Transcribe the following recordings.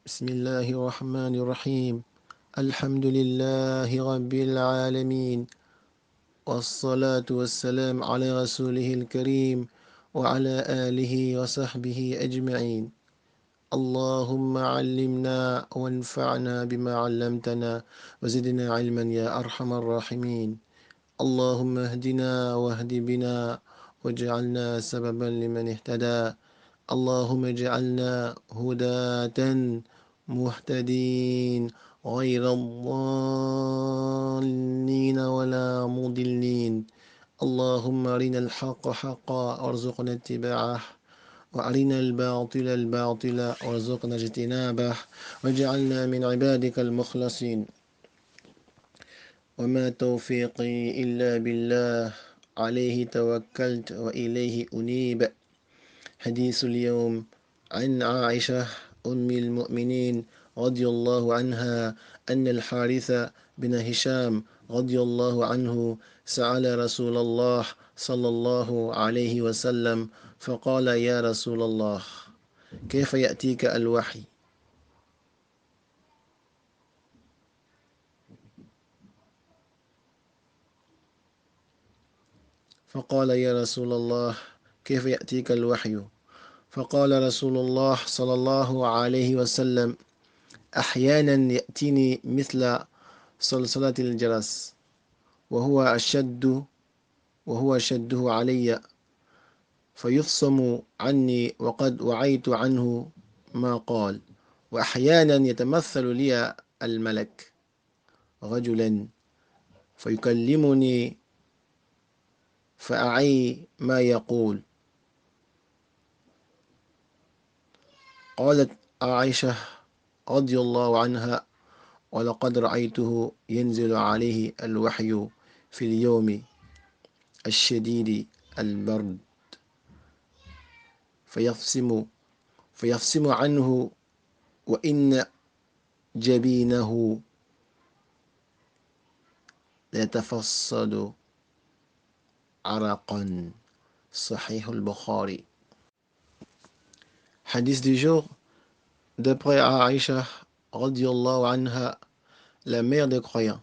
بسم الله الرحمن الرحيم. الحمد لله رب العالمين، والصلاة والسلام على رسوله الكريم وعلى آله وصحبه أجمعين. اللهم علمنا وانفعنا بما علمتنا وزدنا علما يا أرحم الراحمين. اللهم اهدنا واهد بنا واجعلنا سببا لمن اهتدى. اللهم اجعلنا هداة مهتدين غير الضالين ولا مضلين. اللهم أرنا الحق حقا وارزقنا اتباعه، وأرنا الباطل الباطل وارزقنا اجتنابه، واجعلنا من عبادك المخلصين. وما توفيقي إلا بالله، عليه توكلت وإليه أنيب. حديث اليوم عن عائشة أم المؤمنين رضي الله عنها أن الحارث بن هشام رضي الله عنه سأل رسول الله صلى الله عليه وسلم فقال: يا رسول الله، كيف يأتيك الوحي؟ فقال: يا رسول الله، كيف يأتيك الوحي؟ فقال رسول الله صلى الله عليه وسلم: أحيانا يأتيني مثل صلصلة الجرس، وهو شده علي، فيفصم عني وقد وعيت عنه ما قال. وأحيانا يتمثل لي الملك رجلا فيكلمني فأعي ما يقول. قالت عائشة رضي الله عنها: ولقد رأيته ينزل عليه الوحي في اليوم الشديد البرد، فيفصم عنه، وإن جبينه ليتفصد عرقا. صحيح البخاري. Hadith du jour, d'après Aïcha radiallahu anha, la mère des croyants.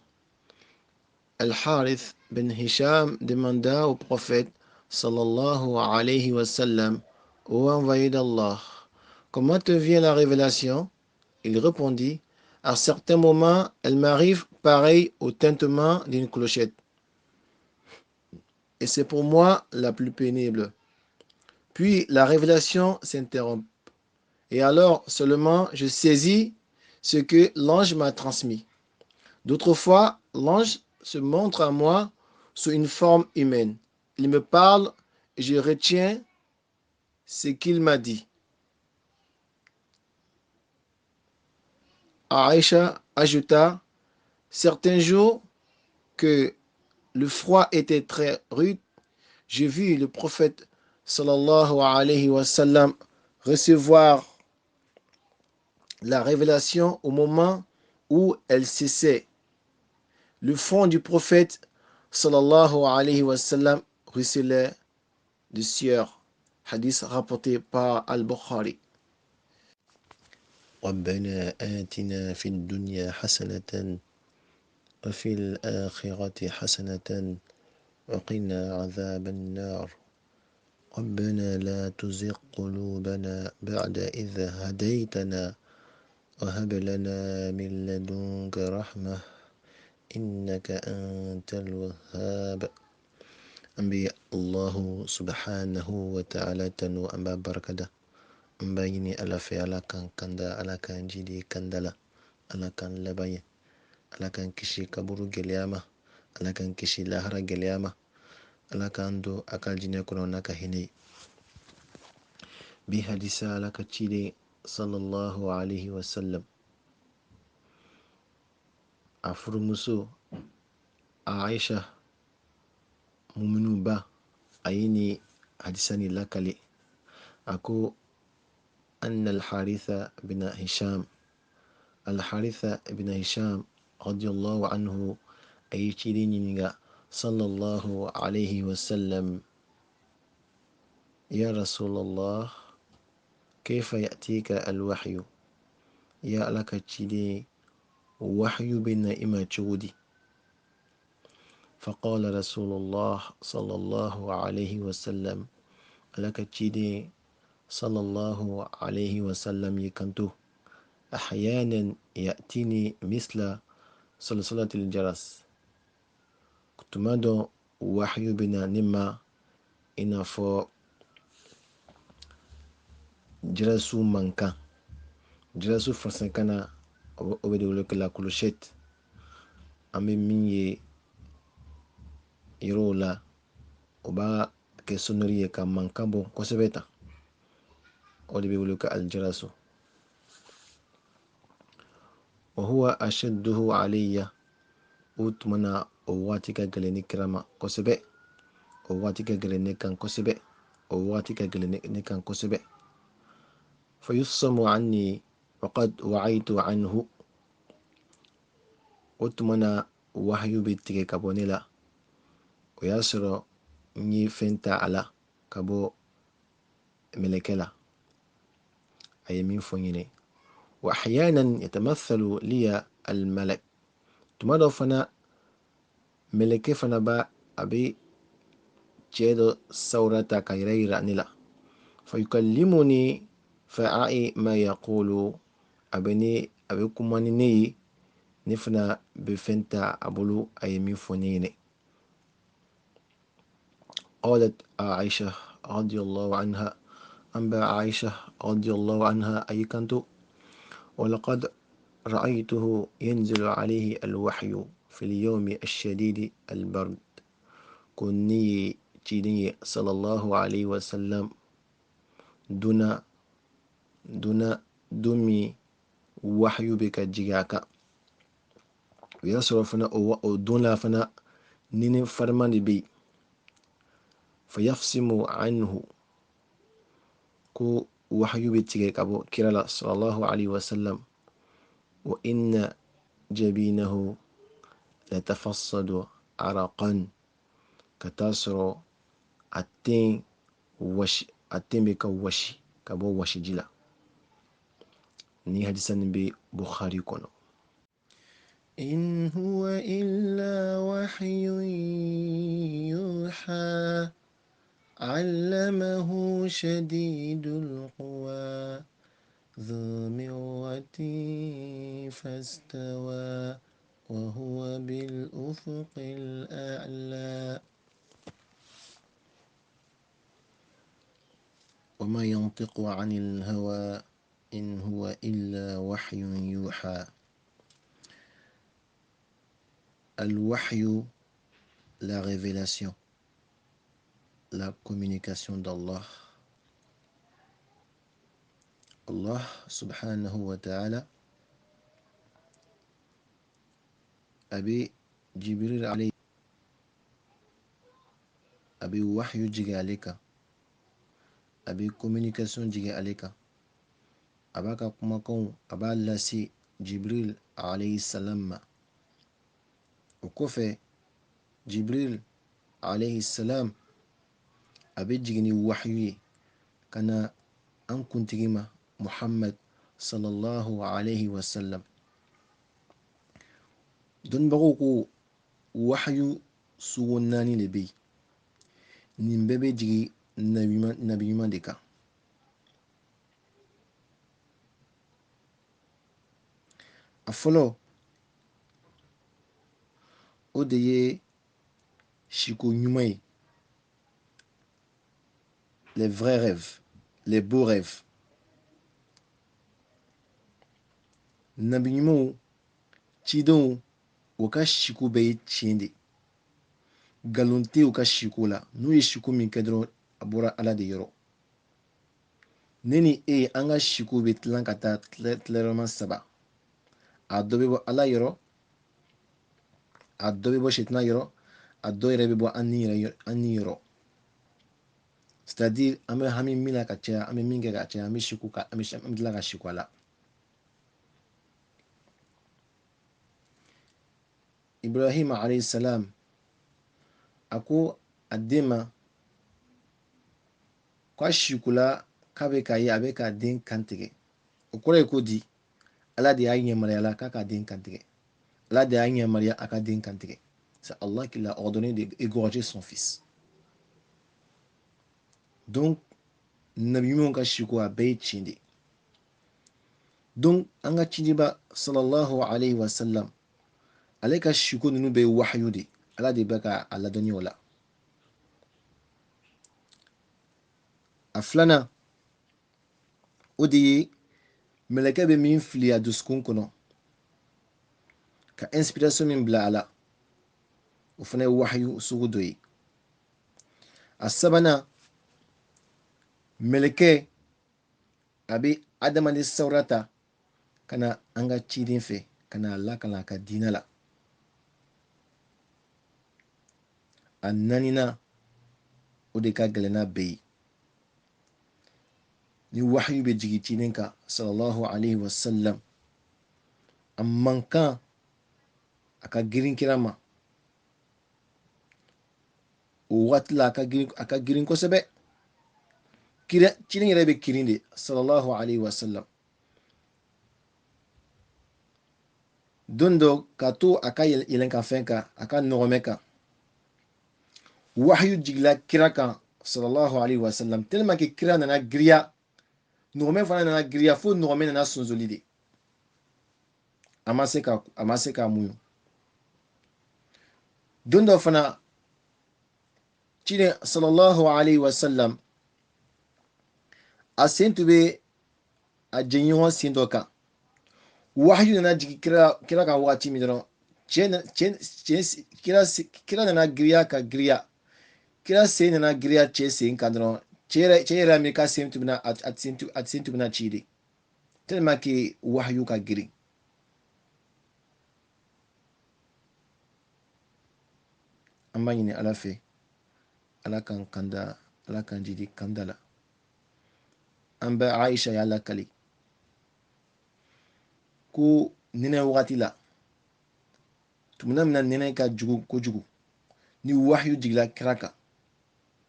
Al-Harith bin Hisham demanda au prophète sallallahu alayhi wa sallam: ô envoyé d'Allah, comment te vient la révélation? Il répondit: à certains moments, elle m'arrive pareil au tintement d'une clochette, et c'est pour moi la plus pénible. Puis la révélation s'interrompt, et alors seulement je saisis ce que l'ange m'a transmis. D'autres fois, l'ange se montre à moi sous une forme humaine. Il me parle et je retiens ce qu'il m'a dit. Aïcha ajouta: certains jours que le froid était très rude, j'ai vu le prophète sallallahu alayhi wa sallam recevoir la révélation au moment où elle cessait. Le front du prophète sallallahu alayhi wa sallam ruisselait de sueur. Hadith rapporté par Al-Bukhari. ربنا آتنا في الدنيا حسنة وفي الآخرة حسنة وقنا عذاب النار. ربنا لا تزغ قلوبنا بعد إذ هديتنا وهب لنا من لدنك رحمة إنك أنت الوهاب. Ambi Allahu subhanahu wa ta'ala tanu amba barakada, amba yini ala fe ala kan kanda, ala kan jidi kandala, ala kan labaye, ala kan kishi kaburu geliyama, ala kan kishi lahara geliyama, ala kan do akal jine kono naka hine. Bi hadisa ala ka chide sallallahu alayhi wa sallam. Afuru muso Aisha muminu ba ayini hadisani lakali ako أن الحارث بن هشام رضي الله عنه أيتيني صلى الله عليه وسلم: يا رسول الله، كيف يأتيك الوحي؟ ya Ala ka ciden wahyu bɛ na i ma cogo di? فقال رسول الله صلى الله عليه وسلم Ala ka ciden صلى الله عليه وسلم يكنتو أحيانا يأتيني مثل صلصلة الجرس. tuma dɔ wahyu bɛ na ne ma i n'a fɔ jirasu mankan. Jirasu faransikan na o bɛ de wele la clochette. An bɛ min ye yɔrɔw la o b'a kɛ sonnerie ye ka mankan bɔ kosɛbɛ tan. O de bɛ wele ko aljarasu. وهو أشده علي. o tuma na o waati ka gɛlɛn ne kira ma kosɛbɛ. O waati ka gɛlɛn ne kan kosɛbɛ. O waati ka gɛlɛn ne kan kosɛbɛ. فيفصم عني وقد وعيت عنه. o tuma na wahyu bɛ tigɛ ka bɔ ne la o y'a sɔrɔ n ye fɛn ta a la ka bɔ mɛlɛkɛ la. A ye min fɔ n ɲɛnɛ. وأحيانا يتمثل لي الملك. tuma dɔ fana mɛlɛkɛ fana b'a a bɛ cɛ dɔ sawura ta ka yira ne la. فيكلمني فأعي ما يقول. a bɛ kuma ni ne ye ne fana bɛ fɛn ta a bolo a ye min fɔ ne ɲɛnɛ. قالت عائشة رضي الله عنها. أنبأ عائشة رضي الله عنها أي كنت ولقد رأيته ينزل عليه الوحي في اليوم الشديد البرد. كني تيني صلى الله عليه وسلم دون دمي وحي بك جياك. ويصرف فنا أو دون فنا نين فرمان بي فيفصم عنه كو وحي بتجيك أبو كرلا صلى الله عليه وسلم. وإن جبينه لتفصد عرقا كتاسر التين بك وشي كبو وشي جلا. ni hadisan be Bukhari kono. إن هو إلا وحي يوحى علمه شديد القوى ذو مرة فاستوى وهو بالأفق الأعلى. وما ينطق عن الهوى إن هو إلا وحي يوحى. الوحي, la révélation, la communication d'Allah. Allah subhanahu wa ta'ala abi Jibril alayhi abi wahyu jige aleka abi communication jige aleka abaka kumakanw aba lase Jibril alayhi salam ma. O kɔfɛ Jibril alayhi salam a bɛ jigin ni wahyu ye ka na an kuntigi ma Muhammad sallallahu alayhi wa sallam. Dɔnnibagaw ko wahyu sugu 4 de bɛ yen. Nin bɛɛ bɛ jigin nabi ɲuman de kan. A fɔlɔ o de ye siko ɲuman ye. Les vrais rêves, les beaux rêves. Nabi ɲumanw, cidenw, o ka siko bɛɛ ye tiɲɛ de. Nkalon tɛ u ka siko la. N'u ye siko min kɛ dɔrɔn a bɔra Ala de yɔrɔ. Ne ni e an ka siko bɛ tilan ka taa tilayɔrɔma 3. A dɔ bɛ bɔ Ala yɔrɔ, a dɔ bɛ bɔ shetana yɔrɔ, a dɔ yɛrɛ bɛ bɔ an ni yɔrɔ. C'est-à-dire an bɛ hami min na ka caya, an bɛ min kɛ ka caya, an bɛ tila ka siko a la. Ibrahim alayhi salam a ko a den ma k'a sikola k'a bɛ k'a ye a bɛ k'a den kan tigɛ. O kɔrɔ ye ko di? ala de y'a yamaruya la k'a ka den kantigɛ. Ala de y'a yamaruya a ka den kantigɛ. C'est Allah qui l'a ordonné d'égorger son fils. Donc nabi ɲumanw ka siko a bɛɛ ye tiɲɛ de. Donc an ka cidiba sallallahu alayhi wa sallam ale ka siko ninnu bɛɛ ye wahyu de. Ala de bɛ ka a ladɔnniya o la. A filanan o de ye mɛlɛkɛ bɛ min fili a dusukun kɔnɔ ka inspiration min bila a la o fana ye wahyu sugu dɔ ye. A sabanan mɛlɛkɛ a bɛ adamaden sawura ta ka na an ka ciden fɛ ka na a lakana a ka diinɛ la. A naaninan o de ka gɛlɛn n'a bɛɛ ye. Ni wahyu bɛ jigin ciden kan sallallahu alayhi wa sallam a man kan a ka girin kira ma. O waati la a ka girin kosɛbɛ. Ciden yɛrɛ bɛ kirin de sallallahu alayhi wa sallam. Don dɔ k'a to a ka yɛlɛn ka fɛn kan a ka nɔgɔmɛ kan wahyu jigila kira kan sallallahu alayhi wa sallam tellement que kira nana giriya nɔgɔmɛ fana nana giriya fo nɔgɔmɛ nana sonsoli de a ma se k'a muɲu. Don dɔ fana ciden sallallahu alayhi wa sallam a sen tun bɛ a jɛɲɔgɔn sen dɔ kan wahyu nana jigin kira kan waati min dɔrɔn kira nana giriya ka giriya kira sen nana giriya cɛ sen kan dɔrɔn cɛ yɛrɛ min ka sen tun bɛna ci de tellement que wahyu ka girin. An b'a ɲini ala fɛ ala kan kanda ala kan jidi kanda la. An bɛ Aisha y'a lakali ko nɛnɛ wagati la tumana min na nɛnɛ ka jugu kojugu ni wahyu jigila kira kan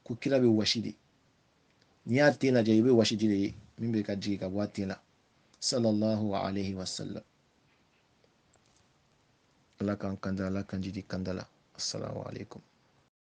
ko kira bɛ wasi de. N'i y'a ten lajɛ i bɛ wasiji de ye min bɛ ka jigin ka bɔ a ten la sallallahu alayhi wa sallam. ala kan kanda ala kan jidi kanda la. Assalamu alaikum.